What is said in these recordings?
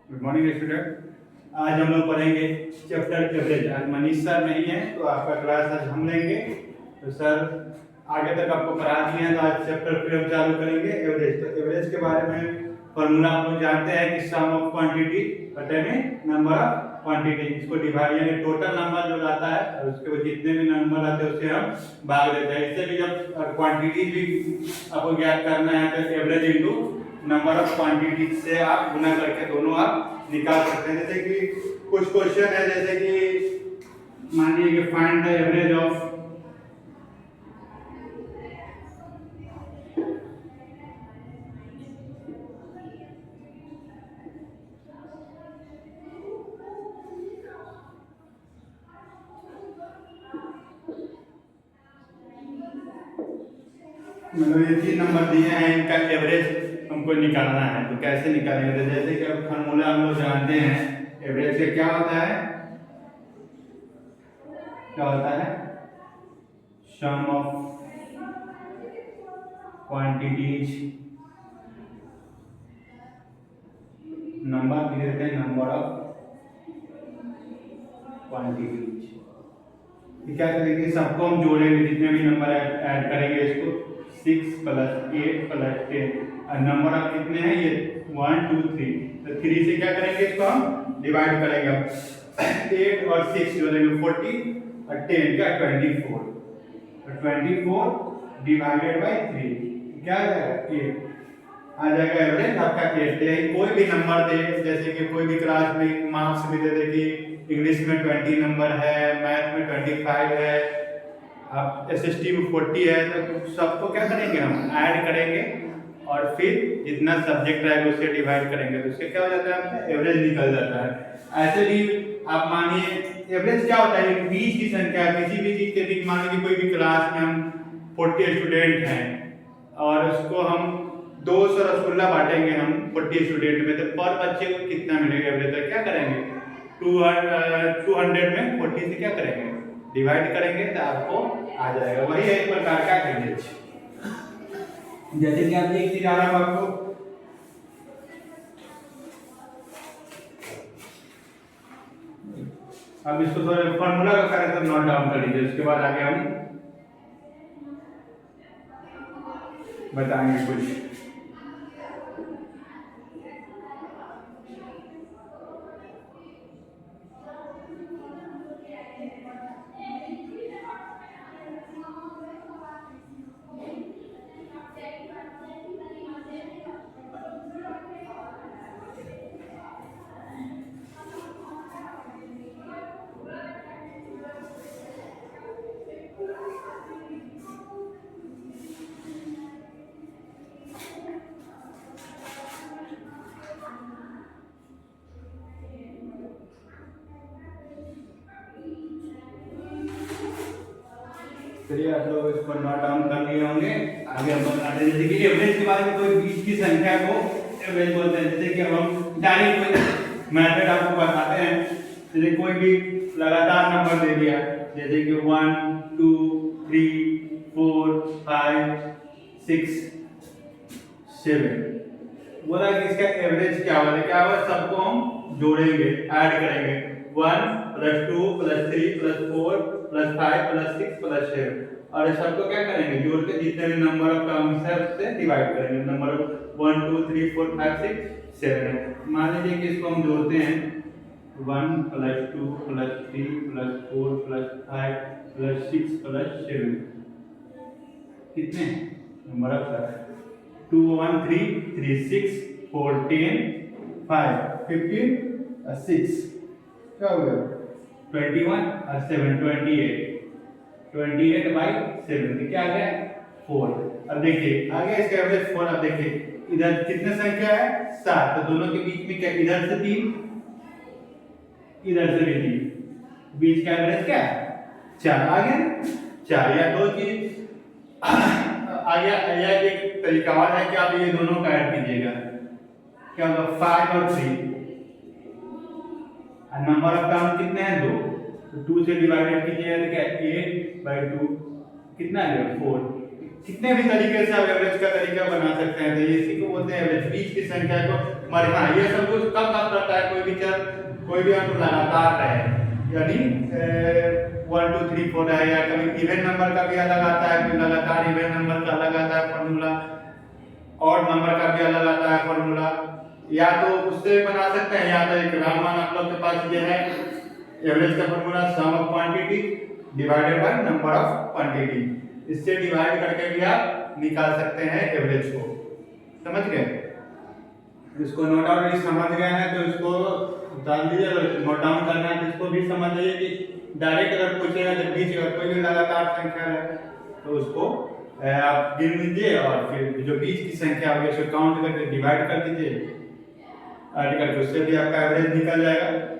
Good morning student. आज हम लोग पढ़ेंगे चैप्टर एवरेज। आज मनीष सर नहीं है तो आपका क्लास आज हम लेंगे। तो सर आगे तक आपको पढ़ा दिए हैं, तो आज चैप्टर फिर हम चालू करेंगे एवरेज। तो एवरेज के बारे में फॉर्मूला आप लोग जानते हैं कि सम ऑफ क्वांटिटी बटे में नंबर ऑफ क्वांटिटी। इसको डिवाइड यानी टोटल नंबर जो आता है और उसके बाद जितने भी नंबर आते हैं उससे हम भाग देते हैं। इससे भी जब क्वांटिटी भी आपको ज्ञात करना है तो average into number of quantity से आप गुना करके दोनों आप निकाल सकते हैं। जैसे कि कुछ क्वेश्चन है, जैसे कि मान लीजिए कि फाइंड द एवरेज ऑफ मतलब ये 3 नंबर दिए हैं, इनका एवरेज हमको निकालना है। तो कैसे निकालेंगे? तो जैसे कि अब फॉर्मूला हम लोग जानते हैं एवरेज का क्या होता है, क्या होता है सम ऑफ क्वांटिटीज नंबर दे देते हैं नंबर ऑफ क्वांटिटीज। क्या करेंगे, सबको हम जोड़ेंगे, जितने भी नंबर ऐड करेंगे इसको 6 + 8 + 10 और नंबर ऑफ कितने हैं ये 1 2 3। तो 3 से क्या करेंगे, इसको हम डिवाइड करेंगे। अब 8 और 6 जोड़ेंगे 40 और 10 का 24। तो 24 डिवाइडेड बाय 3 क्या आ जाएगा 8 आ जाएगा। एवरेज आपका 8 है। कोई भी नंबर दे, जैसे कि कोई भी क्लास में मार्क्स भी दे दे कि इंग्लिश में 20 नंबर है, मैथ में 25 है, आप एसएसटी में 40 है, तो सबको क्या करेंगे हम ऐड करेंगे और फिर जितना सब्जेक्ट रहेगा उससे डिवाइड करेंगे, तो उससे क्या हो जाता है आपका एवरेज निकल जाता है। ऐसे भी आप मानिए एवरेज क्या होता है, बीच की संख्या किसी भी चीज के बीच। मान लीजिए कोई भी क्लास में हम 40 स्टूडेंट हैं और उसको हम 200 रसगुल्ला बांटेंगे हम 40 स्टूडेंट में, तो पर बच्चे को कितना मिलेगा एवरेज? तो क्या करेंगे 200 में 40 से क्या करेंगे डिवाइड करेंगे तो आपको आ जाएगा। वही है एक प्रकार का एवरेज। जैसे कि आप एक चीज आ रहा है आपको, अब इसको थोड़ा फॉर्मूला का करें तो नोट डाउन कर लीजिए, उसके बाद आगे हम बताएंगे कुछ। चलिए आप लोग इसको नोट डाउन कर लिए होंगे। आगे हम बताते हैं, जैसे कि एवरेज के बारे में कोई बीच की संख्या को एवरेज बोलते हैं। जैसे कि अब हम डायरेक्ट कोई मेथड आपको बताते हैं, जैसे कोई भी लगातार नंबर दे दिया, जैसे कि 1 2 3 4 5 6 7, बोला कि इसका एवरेज क्या होगा। क्या होगा, सबको हम जोड़ेंगे, ऐड करेंगे 1 + 2 + 3 + 4 + 5 + 6 + 7 और सबको क्या करेंगे जोड़ के जितने भी नंबर ऑफ टर्म्स है उससे डिवाइड करेंगे। नंबर 1 2 3 4 5 6 7 है। मान लीजिए कि इसको हम जोड़ते हैं 1 + 2 + 3 + 4 + 5 + 6 + 7 कितने नंबर ऑफ 2 1 3 3 6 4 10 5 15 और 6 क्या हो गया 21 और 7 28 बाई 7 क्या आ गया 4। अब देखिए आगे इसका एवरेज 4। अब देखिए इधर कितने संख्या है 7, तो दोनों के बीच में क्या इधर से 3 इधर से भी 3, बीच का एवरेज क्या 4 आ गया 4। या दो चीज आया एक तरीका और है कि आप ये दोनों का ऐड कीजिएगा, क्या होगा 5 और 3 और नंबर ऑफ टर्म कितने हैं 2, तो 2 से डिवाइडेड कीजिएगा तो क्या 8/2 कितना आ गया 4। कितने भी तरीके से आप एवरेज का तरीका बना सकते हैं। तो इसी को बोलते हैं एवरेज, बीच की संख्या को हाँ, ये सब कुछ कब काम करता है, कोई भी अंक लगातार है, यानी 1 2 3 4 है, या कभी इवन नंबर का भी अलग आता है, फिर लगातार इवन नंबर का अलग आता है फॉर्मूला, और नंबर का भी अलग आता है फॉर्मूला। या तो उससे बना सकते हैं, या तो एक राममान आप लोग के पास ये है एवरेज का formula, sum of quantity divided by number of quantity, इससे डिवाइड करके भी आप निकाल सकते हैं एवरेज को। समझ गए? इसको नोट डाउन भी समझ गए हैं तो इसको डाल दीजिए, नोट डाउन करना है तो इसको भी समझ लीजिए कि डायरेक्ट अगर पूछेगा जब बीच का कोई भी लगातार संख्या है तो उसको आप गिन लीजिए, और फिर जो बीच की संख्या होगी उसको काउंट करके डिवाइड कर दीजिए, ऐड करके उससे भी आपका एवरेज निकल जाएगा।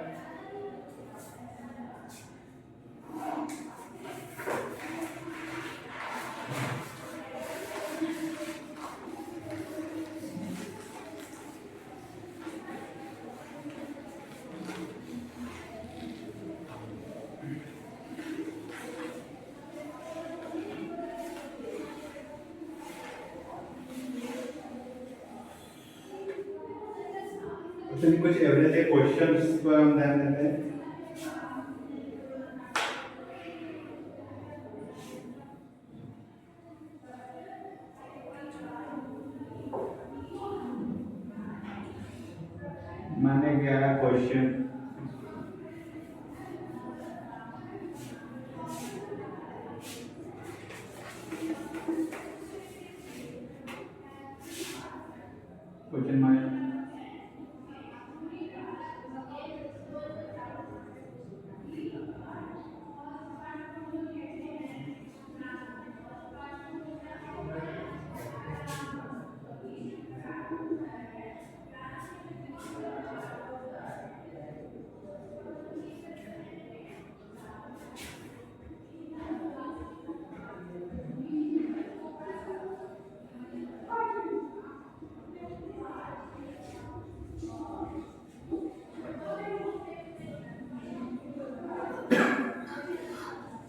कुछ एवरेज के क्वेश्चंस पर हम ध्यान देते हैं। माने 11 क्वेश्चन, क्वेश्चन माने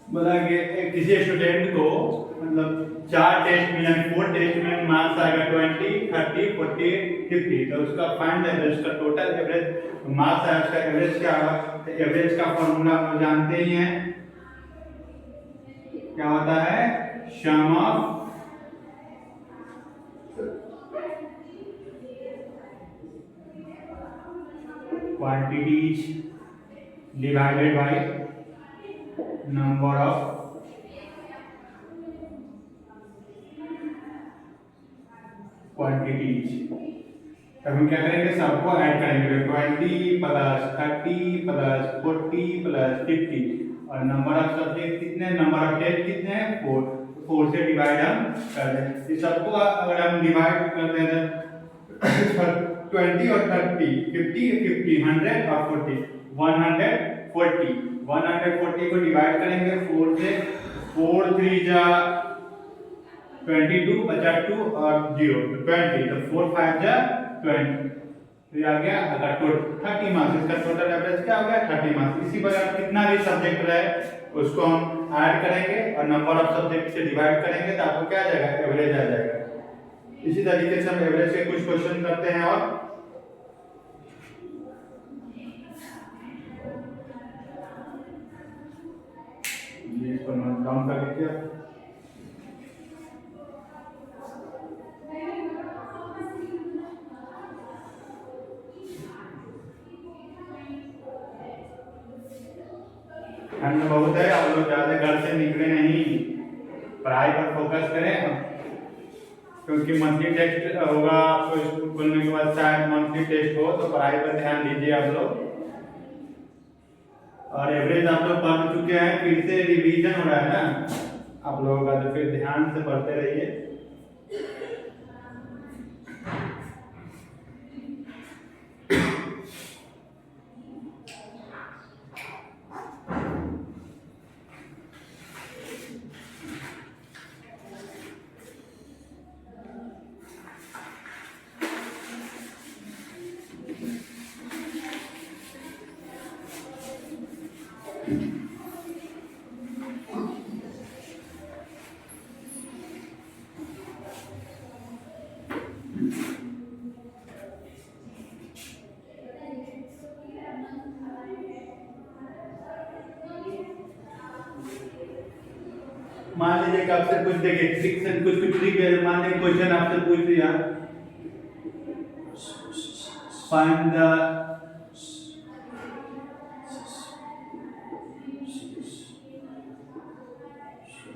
बोला कि किसी स्टूडेंट को मतलब 4 टेस्ट में यानी 4 टेस्ट में मार्क्स आएगा 20 30 40 50, तो उसका फाइंड एवरेज, उसका टोटल एवरेज मार्क्स है, उसका एवरेज क्या होगा? तो एवरेज का फॉर्मूला हम जानते ही हैं, क्या होता है? Sum of quantities divided by number of quantities. तब हम क्या करेंगे? सबको ऐड करेंगे, 20 प्लस 30 प्लस 40 प्लस 50, और नंबर ऑफ सब्जेक्ट कितने, नंबर ऑफ टेस्ट कितने हैं? 4, 4 से डिवाइड हम कर दें। इस सबको अगर हम डिवाइड कर दें 20 और 30, 50 50, 100 और 40, 140 को डिवाइड करेंगे 4 से, 4 3 जा 22 बचा 2 और 0 तो 20, तो 4 5 जा 20, तो ये आ गया अगर टोटल 30 मार्क्स। इसका टोटल एवरेज क्या हो गया? 30 मार्क्स। इसी प्रकार कितना भी सब्जेक्ट रहे उसको हम ऐड करेंगे और नंबर ऑफ सब्जेक्ट से डिवाइड करेंगे तो आपको क्या आ जाएगा? एवरेज आ जाएगा। इसी तरीके से हम एवरेज के कुछ क्वेश्चन करते हैं, और ये इसको नोट डाउन कर लीजिए। ठंड बहुत है, आप लोग ज्यादा घर से निकले नहीं, पढ़ाई पर फोकस करें, क्योंकि मंथली टेस्ट होगा आपको स्कूल खुलने के बाद, शायद मंथली टेस्ट हो, तो पढ़ाई पर ध्यान दीजिए आप लोग। और एवरेज आप लोग पढ़ चुके हैं, फिर से रिवीजन हो रहा है ना आप लोगों का, तो फिर ध्यान से पढ़ते रहिए। मान लीजिए कि आपसे कुछ देखिए ट्रिक से कुछ ट्रिक है, मान लीजिए क्वेश्चन आपसे पूछ लिया, find the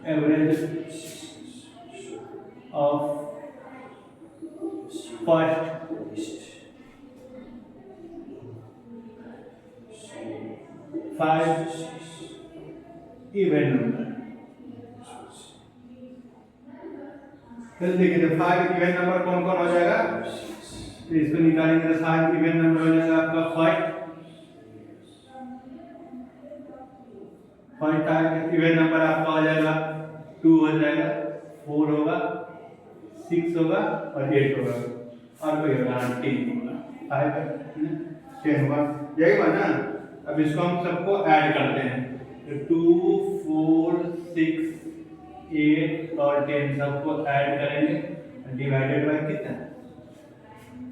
average of first 5 even number. चलिए देखिए 5 इवन नंबर कौन कौन हो जाएगा, तो इसको निकालेंगे तो 5 इवन नंबर हो जाएगा आपका फर्स्ट इवन नंबर आपका हो जाएगा 2 हो जाएगा, 4 होगा, 6 होगा और 8 होगा, और कोई होगा 10 होगा, 5 10 होगा, यही बात ना। अब इसको हम सबको ऐड करते हैं, तो 2 4 6 8 और 10 सबको ऐड करेंगे, डिवाइडेड बाय कितना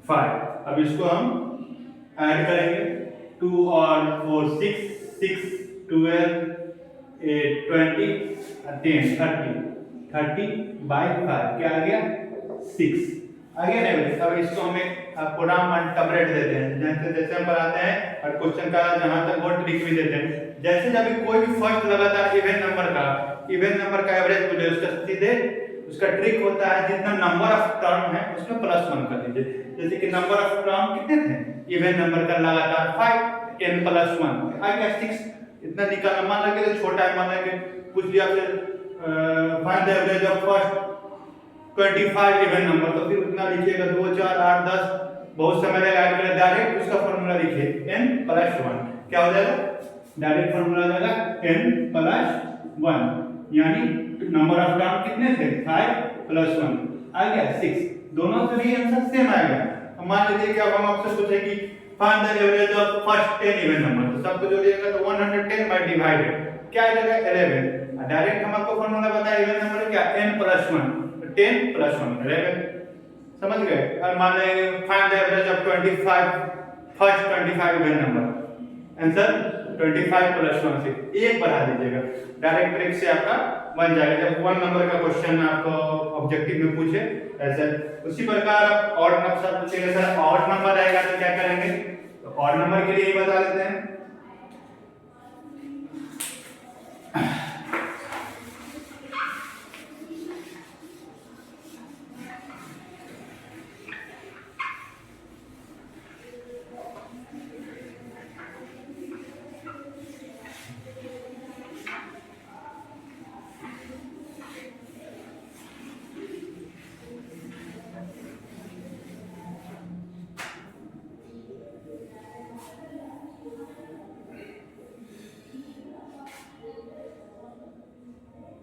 5। अब इसको हम ऐड करेंगे, 2 और 4 6 12 8 20 10 30 बाय 5 क्या आ गया 6 आ गया ना। अब इसको हमें प्रोग्राम इंटरप्रेट देते हैं, जैसे हम बनाते हैं और क्वेश्चन का जहां तक वो ट्रिक भी देते हैं। जैसे जब कोई भी फर्स्ट लगातार इवन नंबर का एवरेज बोले उसका सीधे उसका ट्रिक होता है जितना नंबर ऑफ टर्म है उसमें +1 कर दीजिए। जैसे कि नंबर ऑफ टर्म कितने थे इवन नंबर का लगातार 5 10 + 1 आ गया 6, इतना निकालना। मान लगे तो छोटा है, मान लगे पूछ लिया आपसे find the average of first 25 even number, तो फिर उतना लिखिएगा 2 4 8 10 बहुत समय लगेगा ऐड करने, डायरेक्ट उसका फार्मूला लिखिए n + 1 क्या हो जाएगा, डायरेक्ट फार्मूला हो जाएगा n + 1, यानी नंबर ऑफ टर्म कितने थे 5 + 1 आ गया 6, दोनों से भी आंसर सेम आएगा। अब मान लीजिए कि अब हम आपसे पूछे कि find the average of first 10 even number, तो सबको जोड़िएगा तो 110 बाय डिवाइडेड क्या आ जाएगा 11, डायरेक्ट हम आपको फार्मूला बताया इवन नंबर क्या n + 1 10 + 1 11, समझ गए। और मान लेंगे find the average of 25 first 25 even number, answer 25 + 1 से एक बढ़ा दीजिएगा, डायरेक्ट ट्रिक से आपका बन जाएगा। जब 1 नंबर का क्वेश्चन आपको ऑब्जेक्टिव में पूछे ऐसे, उसी प्रकार आप ऑड नंबर पूछेगा, सर ऑड नंबर रहेगा तो क्या करेंगे, तो ऑड नंबर के लिए ही बता देते हैं।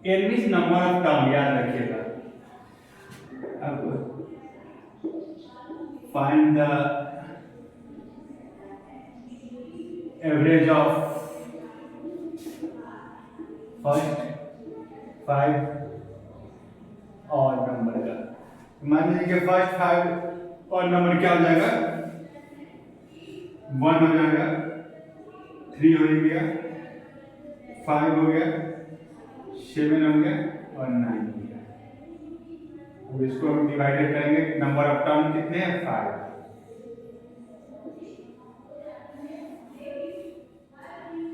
n means number of term, याद रखिएगा। अब find the average of first 5 odd number का, मान लीजिए कि फर्स्ट 5 ऑड नंबर क्या हो जाएगा 1 हो जाएगा, 3 हो गया, 5 हो गया, 7 हो गया और 9 हो गया। अब इसको हम डिवाइडेड करेंगे, नंबर ऑफ टर्म कितने हैं 5,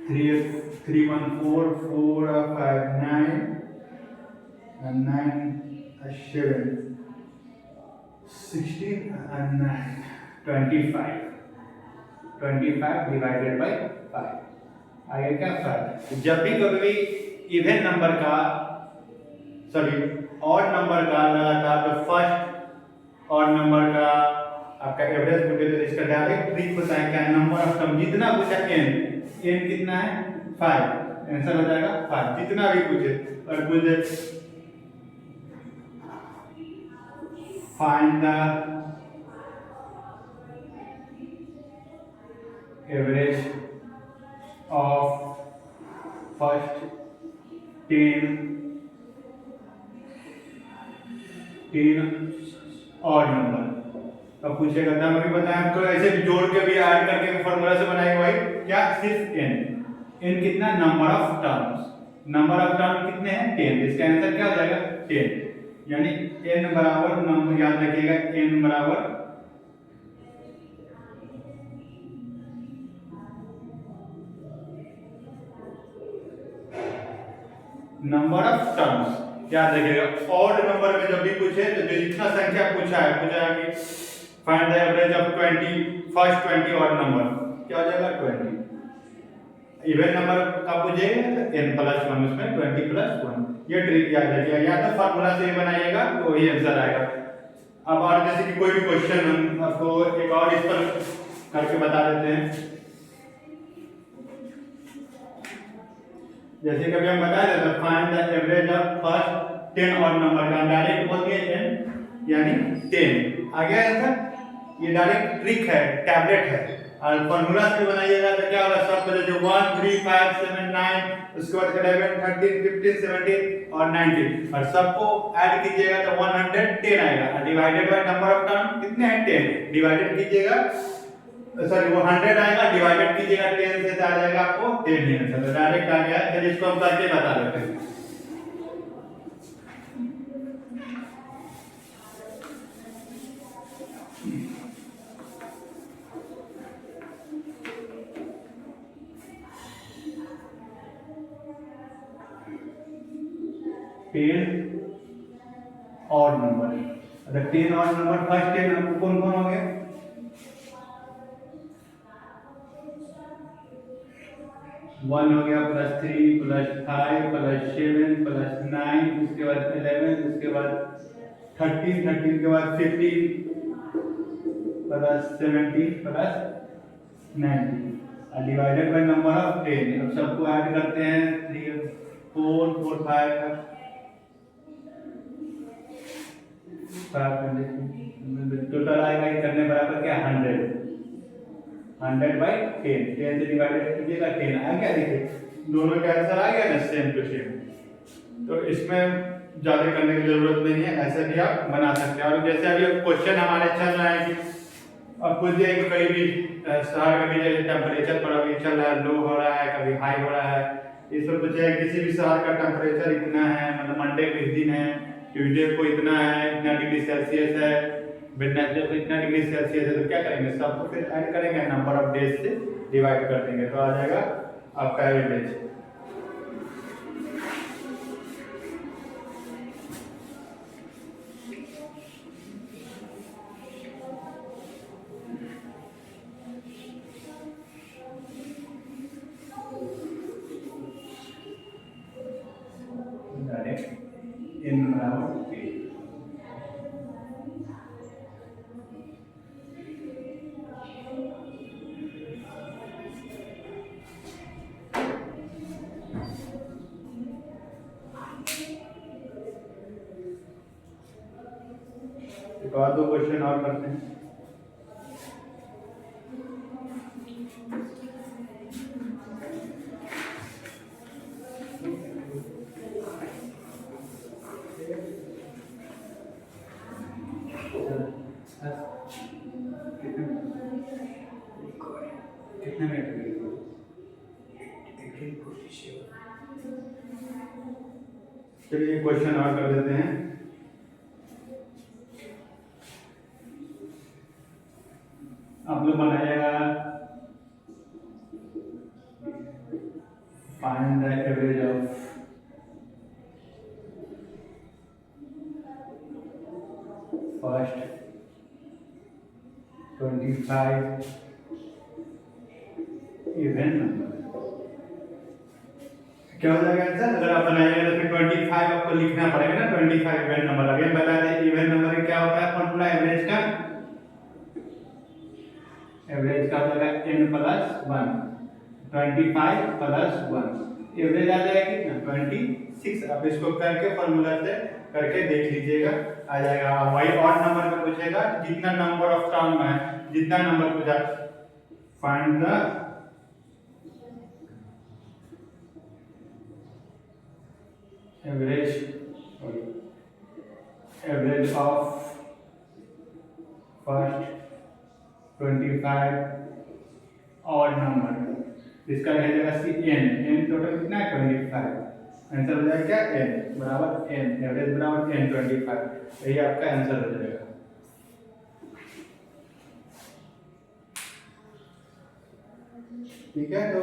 3 1 4 4 5 9 and 9 7 16 and 9 25 डिवाइडेड बाय 5 आगे क्या 5। जब भी कभी इवन नंबर का सॉरी ऑड नंबर का लगातार तो फर्स्ट ऑड नंबर का आपका एवरेज पूछे तो इसका डायरेक्ट ट्रिक होता है क्या, नंबर ऑफ टर्म जितना पूछा n कितना है 5, आंसर हो जाएगा 5 जितना भी पूछे। और पूछे find the average of first 10 odd number, अब पूछेगा था मैं भी बताया आपको, ऐसे भी जोड़ के भी ऐड करके फार्मूला से बनाएंगे भाई क्या, सिर्फ n कितना number of terms, number of term कितने हैं 10, इसका आंसर क्या हो जाएगा 10, यानी n बराबर नंबर याद रखिएगा n बराबर नंबर ऑफ टर्म्स याद रखिएगा। ऑड नंबर में जब भी पूछे तो जो जितना संख्या पूछा है कि find the average of 20 first 20 odd number क्या हो जाएगा 20। इवन नंबर का पूछेगा तो n प्लस 1 उसमें 20 प्लस 1, ये ट्रिक याद रखिएगा, या तो फार्मूला से बनाइएगा तो वही आंसर आएगा। अब और जैसे कि कोई भी क्वेश्चन हम आपको एक और इस पर करके बता देते हैं, जैसे कभी हम बता देते हैं find the average of first 10 odd number का डायरेक्ट बोल दिए n यानी 10 आ गया आंसर। ये डायरेक्ट ट्रिक है, टैबलेट है, और फार्मूला से बनाइएगा तो क्या होगा सब पहले जो 1 3 5 7 9 उसके बाद 11 13 15 17 और 19 और सबको ऐड कीजिएगा तो 110 आएगा, और divided by number of term कितने हैं 10, डिवाइडेड कीजिएगा सॉरी वो 100 आएगा, डिवाइडेड कीजिएगा 10 से तो आ जाएगा आपको 10 ही आंसर, तो डायरेक्ट आ गया। चलिए इसको हम करके बता देते हैं। टेन ऑड नंबर, अगर 10 ऑड नंबर फर्स्ट 10 आपको कौन कौन हो गया 1 हो गया प्लस 3 प्लस 5 प्लस 7 प्लस 9 उसके बाद 11 उसके बाद 13 के बाद 15 plus 17 plus 19 divided by number of 10। अब सबको ऐड करते हैं 3 4 4 5 टोटल आएगा ये करने बराबर क्या 100 बाई 10, 10 से डिवाइडेड कीजिएगा 10 आ गया, देखिए दोनों का आंसर आ गया ना सेम टू सेम। तो इसमें ज्यादा करने की जरूरत नहीं है, ऐसे भी आप बना सकते हैं। और जैसे अभी क्वेश्चन हमारे चल रहा है कि अब पूछ दिया कि कहीं भी शहर का भी जैसे टेम्परेचर पर अभी चल रहा है, लो हो रहा है कभी हाई हो रहा है, इसमें पूछा है किसी भी शहर का टेम्परेचर इतना है, मतलब मंडे को इस दिन है, ट्यूसडे को इतना है, इतना डिग्री सेल्सियस है, वेडनेसडे को इतना डिग्री सेल्सियस है, तो क्या करेंगे सबको फिर ऐड करेंगे नंबर ऑफ डेज से डिवाइड कर देंगे तो आ जाएगा आपका एवरेज। डायरेक्ट इन बराबर एक और दो क्वेश्चन और करते हैं। कितने मिनट चलिए क्वेश्चन और कर देते हैं। आप लोग बनाइएगा find the average of first 25 even number. क्या हो जाएगा आंसर, अगर आप बनाइएगा तो फिर 25 आपको लिखना पड़ेगा ना, 25 इवन नंबर। अभी बता दें इवन नंबर क्या होता है फॉर्मूला एवरेज का, एवरेज का हो जाएगा n प्लस 1, 25 प्लस 1 एवरेज आ जाएगा कितना 26। अब इसको करके फॉर्मूला से करके देख लीजिएगा आ जाएगा। वही ऑड नंबर में पूछेगा जितना नंबर ऑफ टर्म है, जितना नंबर पूछा find the average of first 25 odd number, इसका रहेगा सी n टोटल कितना है 25। आंसर हो जाएगा क्या n बराबर n, एवरेज बराबर n25, यही आपका आंसर हो जाएगा। ठीक है, तो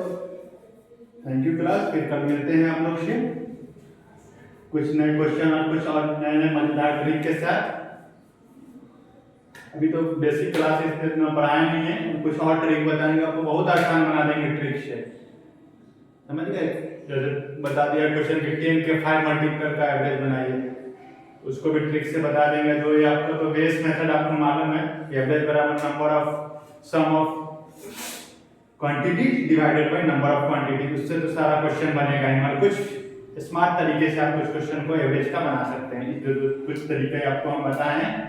थैंक यू क्लास, फिर कल मिलते हैं आप लोग से कुछ नए क्वेश्चन और कुछ और नए नए मजेदार ट्रिक के साथ। अभी तो बेसिक क्लास इतना पढ़ाया नहीं है, कुछ और ट्रिक बताएंगे आपको, बहुत आसान बना देंगे ट्रिक से, समझ गए। जैसे बता दिया क्वेश्चन कि 10 के 5 मल्टीपल का एवरेज बनाइए, उसको भी ट्रिक से बता देंगे। जो ये आपको तो बेस मेथड आपको मालूम है, एवरेज बराबर number of sum of quantity divided by number of quantity, उससे तो सारा क्वेश्चन बनेगा ही। मतलब कुछ स्मार्ट तरीके से आप कुछ क्वेश्चन को एवरेज का बना सकते हैं, जो कुछ तरीके आपको हम बताए हैं।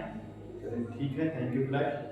ठीक है, थैंक यू क्लास।